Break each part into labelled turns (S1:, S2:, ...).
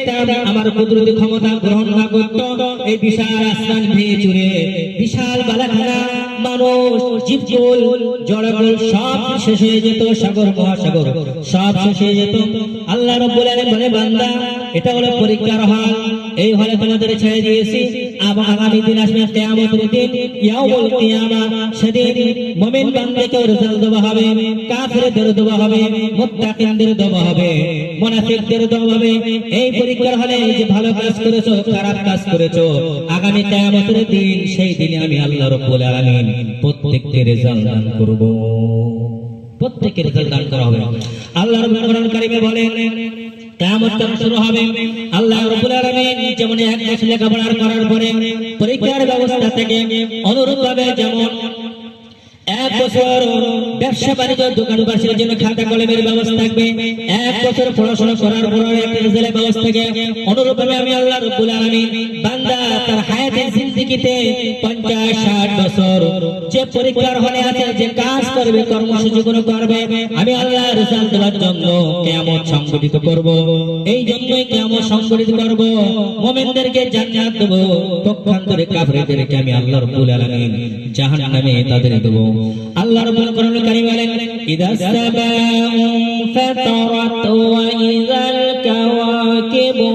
S1: যেতাম আমার কুদরতি ক্ষমতা গ্রহণ না করতো এই বিশাল আসমান ভেঙে চুরে বিশাল বালাখানা মানুষ জীবজল জড়জল সব শেষ হয়ে যেত সাগর মহাসাগর সব শেষ হয়ে যেত আল্লাহ রাব্বুল আলামিন বলে বান্দা এটা হলো পরীক্ষার হল এই হলে তোমাদের ছেড়ে দিয়েছি আগামী দিন আসবে কিয়ামতের দিন ইয়াউমুল কিয়ামা সেদিন মুমিন বান্দাকে রেজাল্ট দেওয়া হবে কাফিরদের দেওয়া হবে মুত্তাকিনদের দেওয়া হবে মুনাফিকদের দেওয়া হবে এই পরীক্ষার হলে যে ভালো কাজ করেছো খারাপ কাজ করেছো আগামী কিয়ামতের দিন সেই দিনে আমি আল্লাহ রাব্বুল আলামিন প্রত্যেককে রেজাল্ট দান করব প্রত্যেককে রেজাল্ট দান করা হবে আল্লাহ রাব্বুল কোরআন কারীমে বলেন কিয়ামত শুরু হবে আল্লাহ রাব্বুল আলামিন যেমন এক বছর লেখাপড়া করার পরে পরীক্ষার ব্যবস্থা থেকে অনুরূপভাবে যেমন এক বছর ব্যবসা বাণিজ্য দোকান বাসের জন্য খাতা কলমের ব্যবস্থা থাকবে এক বছর পড়াশোনা করার পর একটা রেজাল্টের ব্যবস্থা থাকে অনুরূপভাবে আমি আল্লাহ রাব্বুল আলামিন বান্দা তার হায়াতের জিন্দেগিতে 50-60 বছর যে পরীক্ষার হলে আছে যে কাজ করবে কর্মসূচি গুলো করবে আমি আল্লাহ রেজাল্ট দেওয়ার জন্য কিয়ামত সংগঠিত করব এই জন্যই কিয়ামত সংগঠিত করব মুমিনদেরকে জান্নাত দেব পক্ষান্তরে কাফিরদেরকে আমি আল্লাহ রাব্বুল আলামিন জাহান্নামে তাদের দেব আল্লাহ রাব্বুল কোরআন কারীম বলেন ইদা সামাউ ফাতারাত ওয়া ইযাল কাওয়াকিবু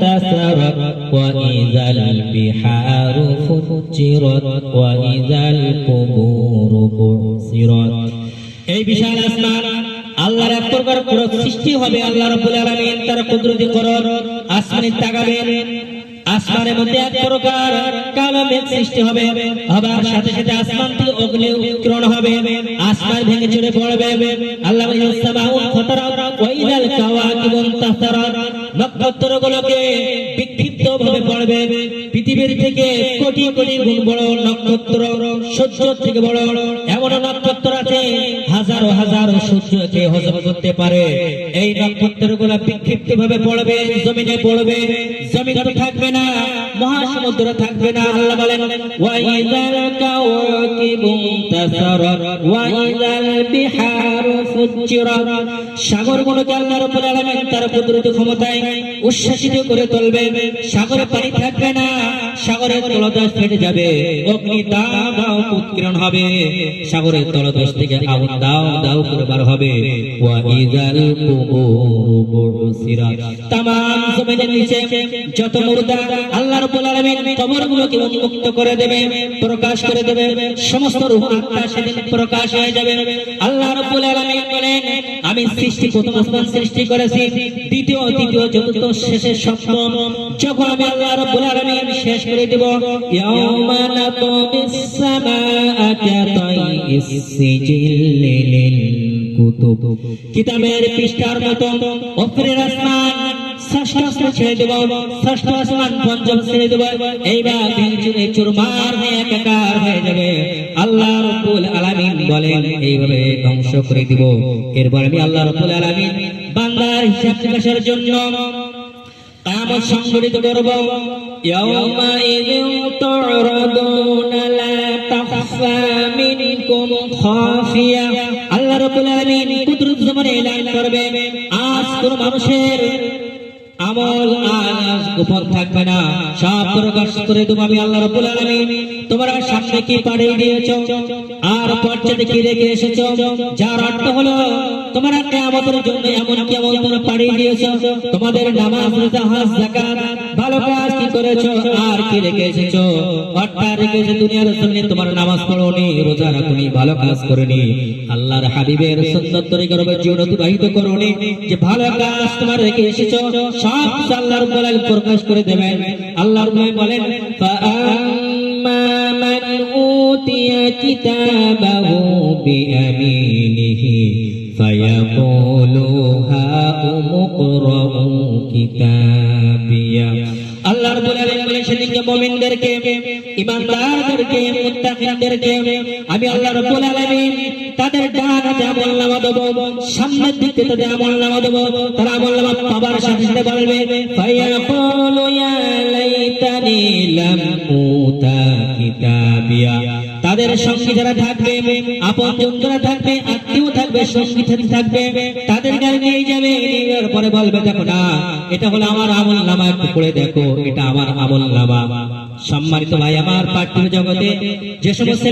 S1: তাসারাত ওয়া ইযাল বিহারু ফুজিরাত ওয়া ইযাল কুবুরু বুসিরাত এই বিশাল আসমান আল্লাহর এক প্রকার সৃষ্টি হবে আল্লাহ রাব্বুল আলামিন তার কুদরতি করার আসমানে তাকাবেন আসমানের মধ্যে এক প্রকার কালো মেঘ সৃষ্টি হবে আবার সাথে সাথে আসমান থেকে অগ্নি উৎকিরণ হবে আসমান ভেঙে চুরে পড়বে আল্লাহ বলেন সামাউ ফাতারাত ওয়া ইযাল কাওয়াকিবু তাসারাত নক্ষত্রগুলোকে বিক্ষিপ্ত ভাবে পড়বে পৃথিবীর থেকে কোটি কোটি গুণ বড় নক্ষত্র সূর্য থেকে বড় এমন নক্ষত্র আছে হাজারো হাজারো সূর্যকে হজম করতে পারে এই নক্ষত্রগুলো বিক্ষিপ্ত ভাবে পড়বে জমিনে পড়বে জমিন তো থাকবে না মহাসমুদ্র থাকবে না আল্লাহ বলেন ওয়া ইযাল কাওয়াকিবু তাসারাত ওয়া ইযাল বিহারু ফুজিরাত সাগরগুলোকে আল্লাহ রাব্বুল আলামিন তার কুদরতি ক্ষমতায় উচ্ছ্বাসিত করে তুলবে সাগরে পানি থাকবে না সাগরের তলদেশ ফেটে যাবে অগ্নি দাও দাও উৎকিরণ হবে সাগরের তলদেশ থেকে আগুন দাও দাও করে বার হবে ওয়া ইযাল কুবুরু বুসিরাত तमाम জমিনের নিচে যত মুর্দা আল্লাহ রাব্বুল আলামিন কবরগুলোকে উন্মুক্ত করে দেবে প্রকাশ করে দেবে সমস্ত রূহ আত্মা সেদিন প্রকাশ হয়ে যাবে আল্লাহ রাব্বুল আলামিন বলেন আমি সৃষ্টি প্রথম আসমান সৃষ্টি করেছি দ্বিতীয় তৃতীয় চতুর্থ শেষে সপ্তম যখন আমি আল্লাহ রাব্বুল আলামিন শেষ করে দেব ইয়াউমা নাতুবিস সামাআ কাতাইস সিজিল কুতুব কিতাবের পৃষ্ঠার মতো উপরের আসমান ষষ্ঠ আসমান ছেড়ে দেব ষষ্ঠ আসমান পঞ্চম ছেড়ে দেব এইবার ভেঙে চুরমার হয়ে একাকার হয়ে যাবে আল্লাহ রাব্বুল আলামিন বলেন এইভাবে ধ্বংস করে দিব এরপর আমি আল্লাহ রাব্বুল আলামিন বান্দার হিসাব নিকাশের জন্য কিয়ামত সংগঠিত করব ইয়াউমা ইযিন তু'রাদুনা লা তাখফা মিনকুম খাফিয়া আল্লাহ রাব্বুল আলামিন কুদরত জমানে এলান করবে আজ কোন মানুষের আমল আজ গোপন থাকবে না সব প্রকাশ করে দেব আমি আল্লাহ রাব্বুল আলামিন তোমরা সামনে কি পাঠিয়ে দিয়েছো আর পর্যায়ে কি রেখে এসেছো যার অর্থ হলো তোমরা কিয়ামতের জন্য এমন কি আমল তোমরা পাঠিয়ে দিয়েছো তোমাদের নামাজ রোজা হজ যাকাত ভালো কাজ কি করেছো আর কি রেখে এসেছো অর্থাৎ রেখে এসে দুনিয়ার জন্য তোমার নামাজ পড়োনি রোজা রাখোনি ভালো কাজ করোনি আল্লাহর হাবিবের সুন্নাত তরিকার উপর জীবন অতিবাহিত করোনি যে ভালো কাজ তোমার রেখে এসেছো সব আল্লাহ রাব্বুল আলামিন প্রকাশ করে দেবেন আল্লাহ রাব্বুল বলেন ফাআম্মা মান উতিয়া কিতাবাহু বিয়ামিনিহি ফায়াকুলু হাউমুকরাউ কিতাবিয়া আল্লাহ রাব্বুল আলামিন বলেন সেদিনকে মুমিনদেরকে ঈমানদারদেরকে মুত্তাকিনদেরকে আমি আল্লাহ রাব্বুল আলামিন তাদের ডান হাতে আমলনামা দেব সামনের দিকে তাদের আমলনামা দেব তারা আমলনামা পাবার সাথে সাথে বলবে ফায়াকুলু ইয়া লাইতানি লাম উতা কিতাবিয়া তাদের সঙ্গে যারা থাকবে, আপন যারা থাকবে, আত্মীয় থাকবে, সঙ্গী সাথী থাকবে, তাদের গাড়ি নিয়ে যাবে, নিয়ে যাওয়ার পরে বলবে দেখো না এটা হলো আমার আমল নামা, একটু পড়ে দেখো এটা আমার আমল নামা। সম্মানিত ভাই আমার, পার্থিব জগতে যে সমস্ত